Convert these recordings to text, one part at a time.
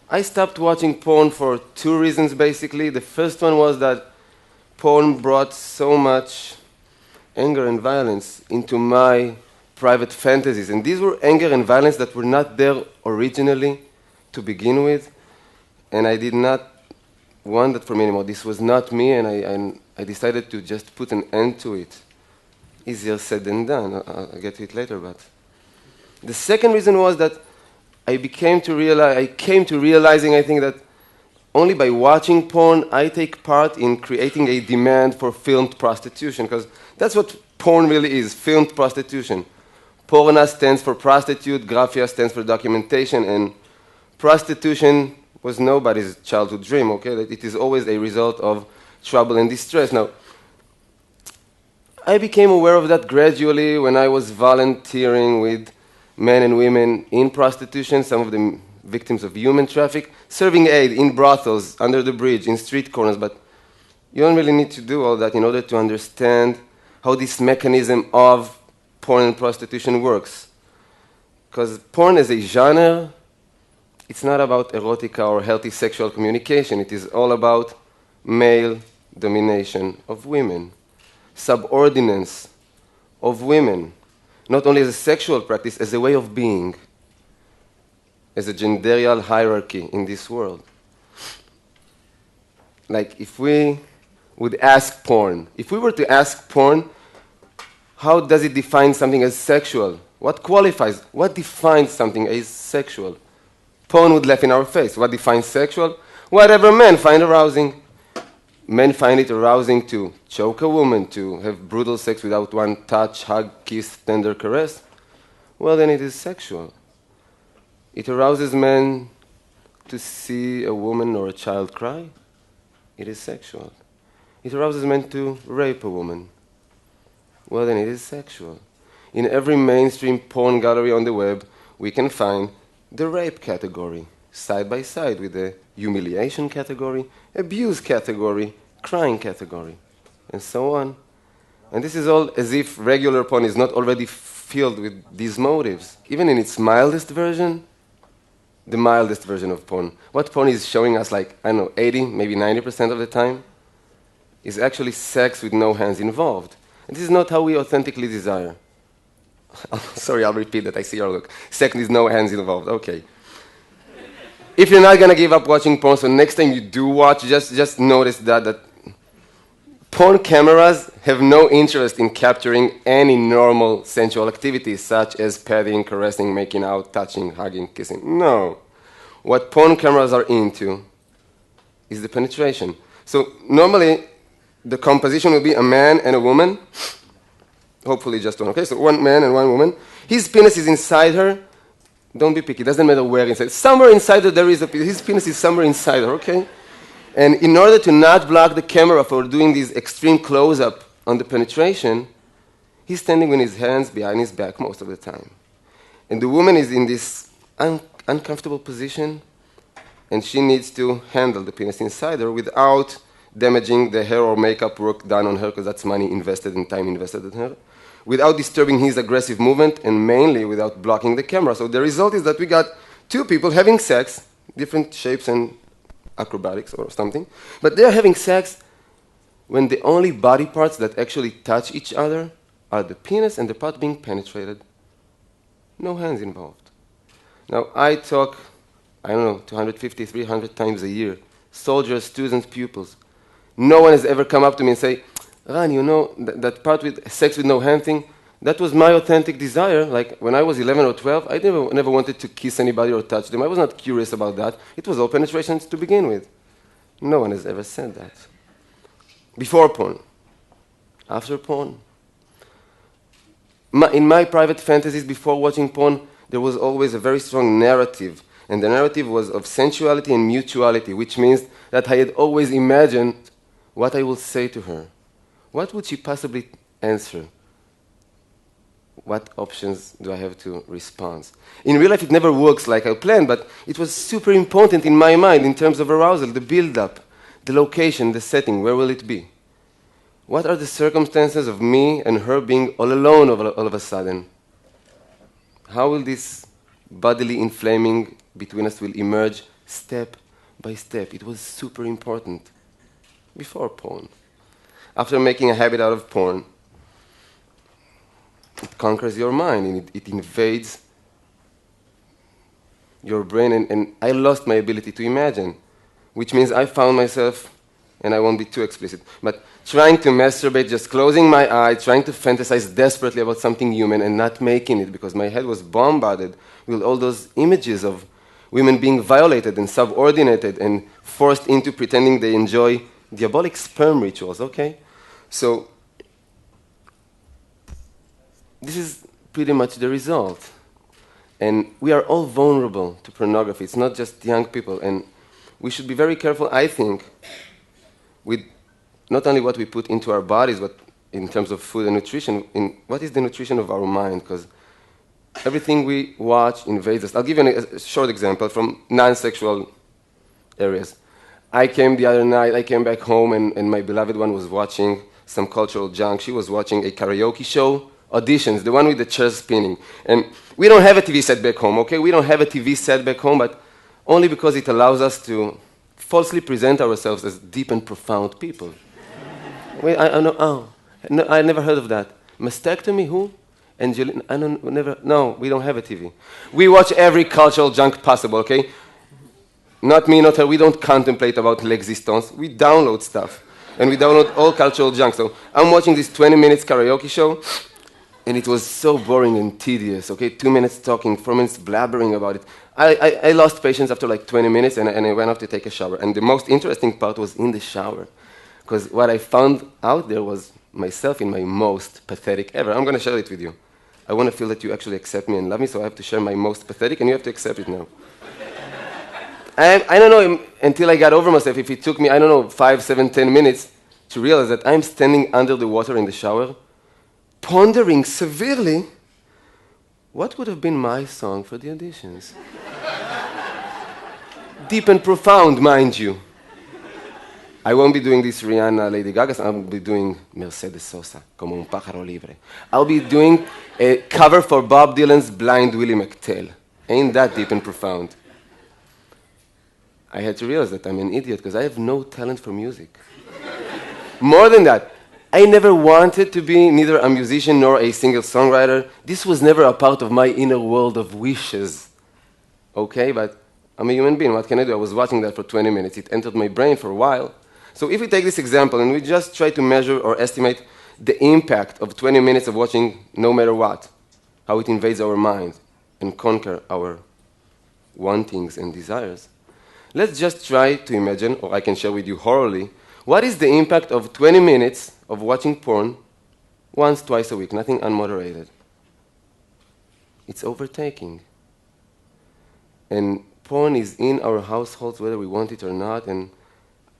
I stopped watching porn for two reasons, basically. The first one was that porn brought so much anger and violence into my private fantasies. And these were anger and violence that were not there originally to begin with. And I did not want that for me anymore. This was not me, and I decided to just put an end to it. Easier said than done. I'll get to it later, but... The second reason was that I came to realizing, I think, that only by watching porn, I take part in creating a demand for filmed prostitution, because that's what porn really is, filmed prostitution. Porna stands for prostitute, graphia stands for documentation, and prostitution was nobody's childhood dream, okay? That it is always a result of trouble and distress. Now, I became aware of that gradually when I was volunteering with men and women in prostitution, some of them victims of human traffic, serving aid in brothels, under the bridge, in street corners, but you don't really need to do all that in order to understand how this mechanism of porn and prostitution works. Because porn as a genre, it's not about erotica or healthy sexual communication. It is all about male domination of women, subordinance of women, not only as a sexual practice, as a way of being, as a genderial hierarchy in this world. Like if we would ask porn, if we were to ask porn, how does it define something as sexual? What qualifies, what defines something as sexual? Porn would laugh in our face. What defines sexual? Whatever men find arousing. Men find it arousing to choke a woman, to have brutal sex without one touch, hug, kiss, tender caress. Well, then it is sexual. It arouses men to see a woman or a child cry. It is sexual. It arouses men to rape a woman. Well, then it is sexual. In every mainstream porn gallery on the web, we can find the rape category, side by side with the humiliation category, abuse category, crying category, and so on. And this is all as if regular porn is not already filled with these motives. Even in its mildest version, the mildest version of porn, what porn is showing us, like, I don't know, 80, maybe 90% of the time, is actually sex with no hands involved. And this is not how we authentically desire. Sorry, I'll repeat that. I see your look. Sex with no hands involved. Okay. If you're not going to give up watching porn, so next time you do watch, just notice that porn cameras have no interest in capturing any normal sensual activities, such as petting, caressing, making out, touching, hugging, kissing. No. What porn cameras are into is the penetration. So normally, the composition will be a man and a woman, hopefully just one, okay? So one man and one woman. His penis is inside her. Don't be picky. It doesn't matter where inside. Somewhere inside her there is a penis. His penis is somewhere inside her, okay? And in order to not block the camera for doing this extreme close-up on the penetration, he's standing with his hands behind his back most of the time. And the woman is in this uncomfortable position, and she needs to handle the penis inside her without damaging the hair or makeup work done on her, because that's money invested and time invested in her, without disturbing his aggressive movement, and mainly without blocking the camera. So the result is that we got two people having sex, different shapes and acrobatics or something, but they're having sex when the only body parts that actually touch each other are the penis and the part being penetrated. No hands involved. Now, I talk, I don't know, 250, 300 times a year. Soldiers, students, pupils. No one has ever come up to me and say, Ran, you know, that part with sex with no hand thing, that was my authentic desire. Like, when I was 11 or 12, I never wanted to kiss anybody or touch them. I was not curious about that. It was all penetrations to begin with. No one has ever said that. Before porn. After porn. In my private fantasies before watching porn, there was always a very strong narrative. And the narrative was of sensuality and mutuality, which means that I had always imagined what I will say to her. What would she possibly answer? What options do I have to respond? In real life, it never works like I planned, but it was super important in my mind in terms of arousal, the build-up, the location, the setting, where will it be? What are the circumstances of me and her being all alone all of a sudden? How will this bodily inflaming between us will emerge step by step. It was super important before porn. After making a habit out of porn, it conquers your mind and it invades your brain, and I lost my ability to imagine, which means I found myself, and I won't be too explicit, but trying to masturbate, just closing my eyes, trying to fantasize desperately about something human and not making it because my head was bombarded with all those images of women being violated and subordinated and forced into pretending they enjoy diabolic sperm rituals, okay? So this is pretty much the result. And we are all vulnerable to pornography. It's not just young people. And we should be very careful, I think, with not only what we put into our bodies, but in terms of food and nutrition, in what is the nutrition of our mind? Because everything we watch invades us. I'll give you a short example from non-sexual areas. I came back home, and my beloved one was watching some cultural junk. She was watching a karaoke show, auditions, the one with the chairs spinning. And we don't have a TV set back home, okay? We don't have a TV set back home, but only because it allows us to falsely present ourselves as deep and profound people. Wait, I know, no, I never heard of that. Mastectomy, who? Angelina, no, we don't have a TV. We watch every cultural junk possible, okay? Not me, not her, we don't contemplate about l'existence. We download stuff, and we download all cultural junk. So I'm watching this 20 minutes karaoke show, and it was so boring and tedious, okay? 2 minutes talking, 4 minutes blabbering about it. I lost patience after like 20 minutes, and I went off to take a shower. And the most interesting part was in the shower, because what I found out there was myself in my most pathetic ever. I'm going to share it with you. I want to feel that you actually accept me and love me, so I have to share my most pathetic, and you have to accept it now. I don't know until I got over myself if it took me, 5, 7, 10 minutes to realize that I'm standing under the water in the shower, pondering severely what would have been my song for the auditions. Deep and profound, mind you. I won't be doing this Rihanna, Lady Gaga, I'll be doing Mercedes Sosa, Como un pájaro libre. I'll be doing a cover for Bob Dylan's Blind Willie McTell. Ain't that deep and profound? I had to realize that I'm an idiot because I have no talent for music. More than that, I never wanted to be neither a musician nor a single songwriter. This was never a part of my inner world of wishes. Okay, but I'm a human being. What can I do? I was watching that for 20 minutes. It entered my brain for a while. So if we take this example and we just try to measure or estimate the impact of 20 minutes of watching no matter what, how it invades our mind and conquer our wantings and desires, let's just try to imagine, or I can share with you orally, what is the impact of 20 minutes of watching porn once, twice a week, nothing unmoderated? It's overtaking. And porn is in our households whether we want it or not, and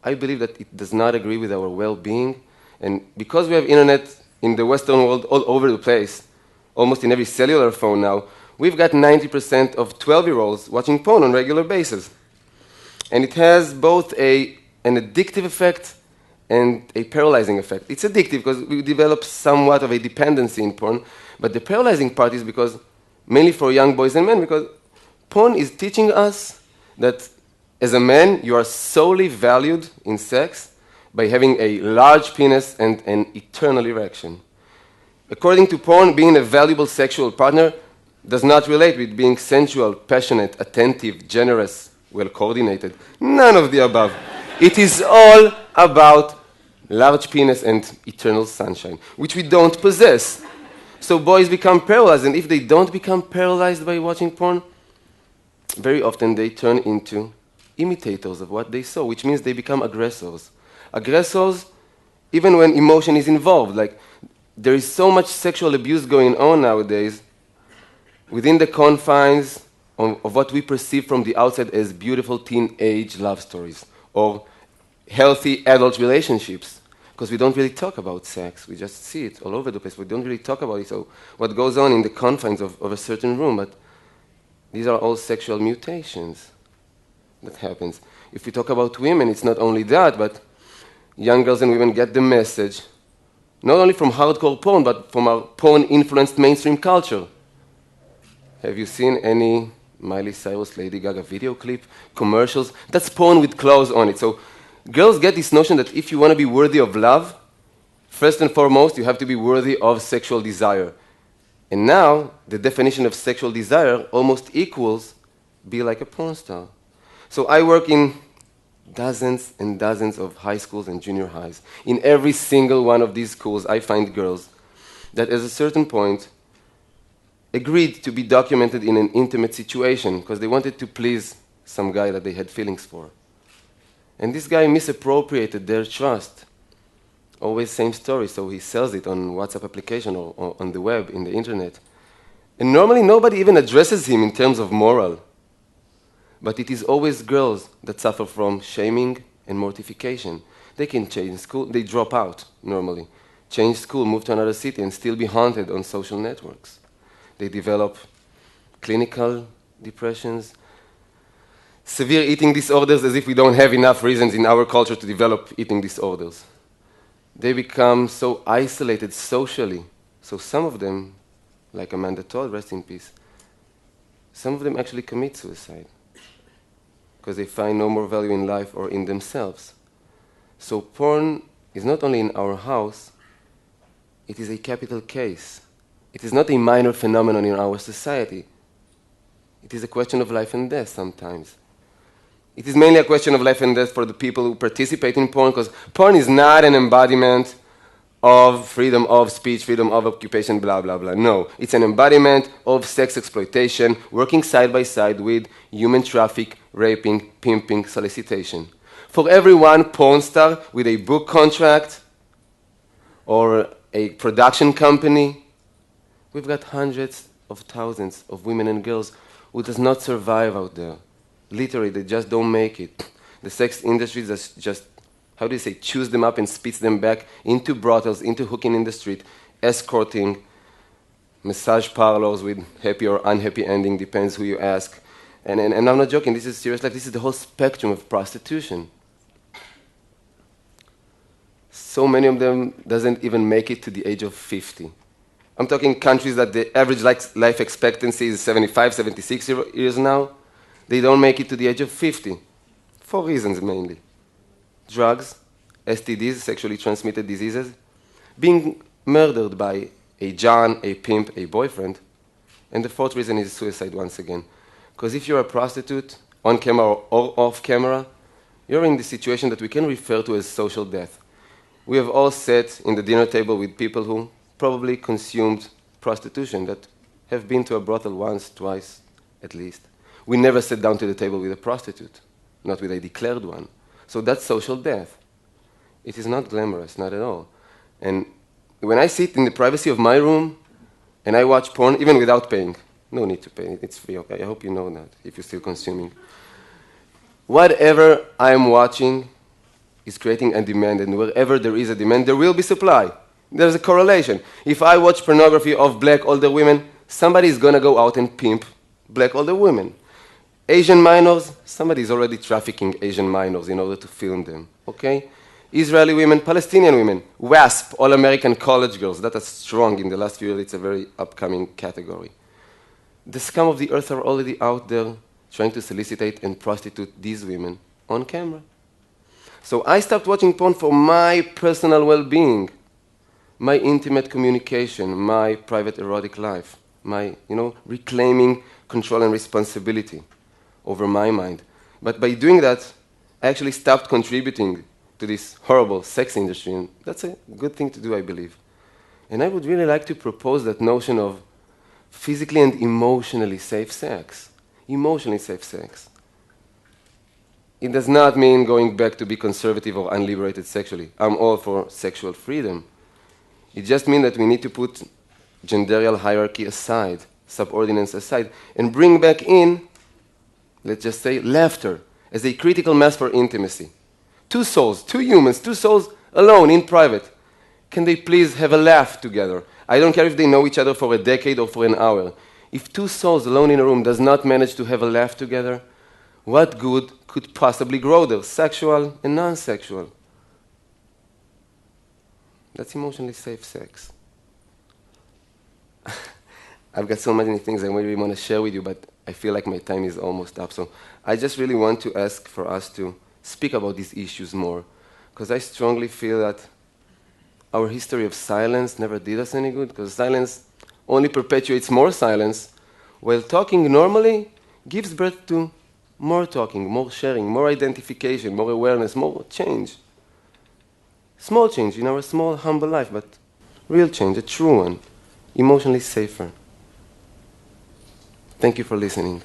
I believe that it does not agree with our well-being. And because we have internet in the Western world all over the place, almost in every cellular phone now, we've got 90% of 12-year-olds watching porn on a regular basis. And it has both an addictive effect and a paralyzing effect. It's addictive because we develop somewhat of a dependency in porn, but the paralyzing part is because, mainly for young boys and men, because porn is teaching us that as a man, you are solely valued in sex by having a large penis and an eternal erection. According to porn, being a valuable sexual partner does not relate with being sensual, passionate, attentive, generous, well-coordinated. None of the above. It is all about large penis and eternal sunshine, which we don't possess. So boys become paralyzed, and if they don't become paralyzed by watching porn, very often they turn into imitators of what they saw, which means they become aggressors. Aggressors, even when emotion is involved. Like, there is so much sexual abuse going on nowadays within the confines of what we perceive from the outside as beautiful teenage love stories or healthy adult relationships, because we don't really talk about sex. We just see it all over the place. We don't really talk about it. So what goes on in the confines of a certain room, but these are all sexual mutations that happens. If we talk about women, it's not only that, but young girls and women get the message, not only from hardcore porn, but from our porn-influenced mainstream culture. Have you seen any Miley Cyrus, Lady Gaga video clip, commercials. That's porn with clothes on it. So girls get this notion that if you want to be worthy of love, first and foremost, you have to be worthy of sexual desire. And now, the definition of sexual desire almost equals be like a porn star. So I work in dozens and dozens of high schools and junior highs. In every single one of these schools, I find girls that at a certain point agreed to be documented in an intimate situation because they wanted to please some guy that they had feelings for. And this guy misappropriated their trust. Always same story, so he sells it on WhatsApp application or on the web, in the internet. And normally nobody even addresses him in terms of moral. But it is always girls that suffer from shaming and mortification. They can change school, they drop out normally, change school, move to another city, and still be haunted on social networks. They develop clinical depressions, severe eating disorders, as if we don't have enough reasons in our culture to develop eating disorders. They become so isolated socially. So some of them, like Amanda Todd, rest in peace, some of them actually commit suicide because they find no more value in life or in themselves. So porn is not only in our house, it is a capital case. It is not a minor phenomenon in our society. It is a question of life and death sometimes. It is mainly a question of life and death for the people who participate in porn, because porn is not an embodiment of freedom of speech, freedom of occupation, blah, blah, blah. No, it's an embodiment of sex exploitation, working side by side with human traffic, raping, pimping, solicitation. For every one porn star with a book contract or a production company, we've got hundreds of thousands of women and girls who does not survive out there. Literally, they just don't make it. The sex industry just, how do you say, chews them up and spits them back into brothels, into hooking in the street, escorting, massage parlors with happy or unhappy ending, depends who you ask. And I'm not joking, this is serious life. This is the whole spectrum of prostitution. So many of them doesn't even make it to the age of 50. I'm talking countries that the average life expectancy is 75, 76 years now. They don't make it to the age of 50, for reasons mainly. Drugs, STDs, sexually transmitted diseases, being murdered by a John, a pimp, a boyfriend. And the fourth reason is suicide once again. Because if you're a prostitute, on camera or off camera, you're in the situation that we can refer to as social death. We have all sat in the dinner table with people who probably consumed prostitution, that have been to a brothel once, twice, at least. We never sat down to the table with a prostitute, not with a declared one. So that's social death. It is not glamorous, not at all. And when I sit in the privacy of my room and I watch porn, even without paying, no need to pay, it's free, okay? I hope you know that, if you're still consuming. Whatever I'm watching is creating a demand, and wherever there is a demand, there will be supply. There's a correlation. If I watch pornography of black older women, somebody is going to go out and pimp black older women. Asian minors, somebody is already trafficking Asian minors in order to film them, okay? Israeli women, Palestinian women, WASP, all-American college girls, that is strong in the last few years, it's a very upcoming category. The scum of the earth are already out there trying to solicitate and prostitute these women on camera. So I stopped watching porn for my personal well-being, my intimate communication, my private erotic life, my, reclaiming control and responsibility over my mind. But by doing that, I actually stopped contributing to this horrible sex industry, and that's a good thing to do, I believe. And I would really like to propose that notion of physically and emotionally safe sex. Emotionally safe sex. It does not mean going back to be conservative or unliberated sexually. I'm all for sexual freedom. It just means that we need to put genderial hierarchy aside, subordinates aside, and bring back in, let's just say, laughter as a critical mass for intimacy. Two souls, two humans, two souls alone in private. Can they please have a laugh together? I don't care if they know each other for a decade or for an hour. If two souls alone in a room does not manage to have a laugh together, what good could possibly grow there, sexual and non-sexual? That's emotionally safe sex. I've got so many things I really want to share with you, but I feel like my time is almost up. So I just really want to ask for us to speak about these issues more, because I strongly feel that our history of silence never did us any good, because silence only perpetuates more silence, while talking normally gives birth to more talking, more sharing, more identification, more awareness, more change. Small change in our small, humble life, but real change, a true one, emotionally safer. Thank you for listening.